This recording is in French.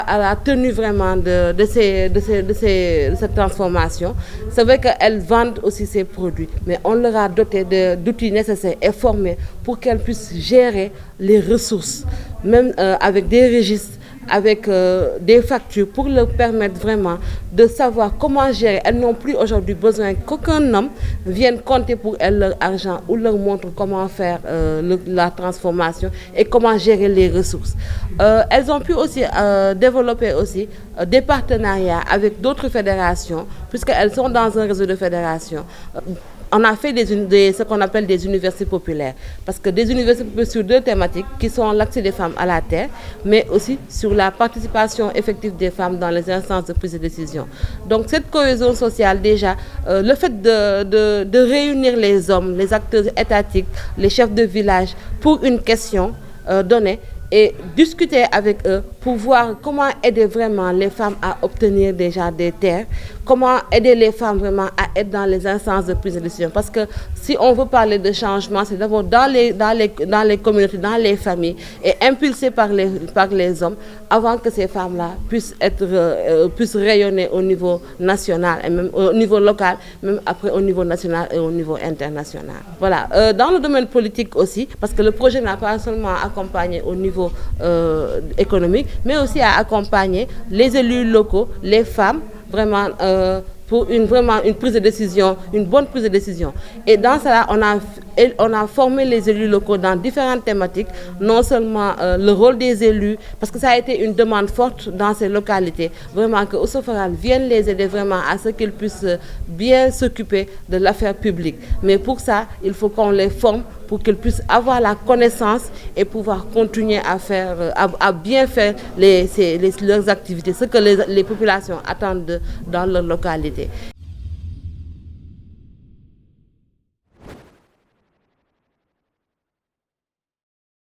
À la tenue vraiment de cette transformation. C'est vrai qu'elles vendent aussi ces produits, mais on leur a doté d'outils nécessaires et formés pour qu'elles puissent gérer les ressources, même avec des registres, avec des factures pour leur permettre vraiment de savoir comment gérer. Elles n'ont plus aujourd'hui besoin qu'aucun homme vienne compter pour elles leur argent ou leur montre comment faire la transformation et comment gérer les ressources. Elles ont pu aussi développer aussi des partenariats avec d'autres fédérations, puisqu'elles sont dans un réseau de fédérations. On a fait ce qu'on appelle des universités populaires, parce que des universités populaires sur deux thématiques qui sont l'accès des femmes à la terre, mais aussi sur la participation effective des femmes dans les instances de prise de décision. Donc cette cohésion sociale déjà, le fait de réunir les hommes, les acteurs étatiques, les chefs de village pour une question donnée, et discuter avec eux pour voir comment aider vraiment les femmes à obtenir déjà des terres, comment aider les femmes vraiment à être dans les instances de prise de décision. Parce que si on veut parler de changement, c'est d'abord dans les communautés, dans les familles, et impulsé par les hommes, avant que ces femmes-là puissent rayonner au niveau national, et même au niveau local, même après au niveau national et au niveau international. Voilà. Dans le domaine politique aussi, parce que le projet n'a pas seulement accompagné au niveau économique, mais aussi à accompagner les élus locaux, les femmes, vraiment pour une prise de décision, une bonne prise de décision. Et dans cela, on a formé les élus locaux dans différentes thématiques, non seulement le rôle des élus, parce que ça a été une demande forte dans ces localités, vraiment que Ousso-Foral vienne les aider vraiment à ce qu'ils puissent bien s'occuper de l'affaire publique. Mais pour ça, il faut qu'on les forme pour qu'ils puissent avoir la connaissance et pouvoir continuer à bien faire leurs activités, ce que les populations attendent dans leur localité.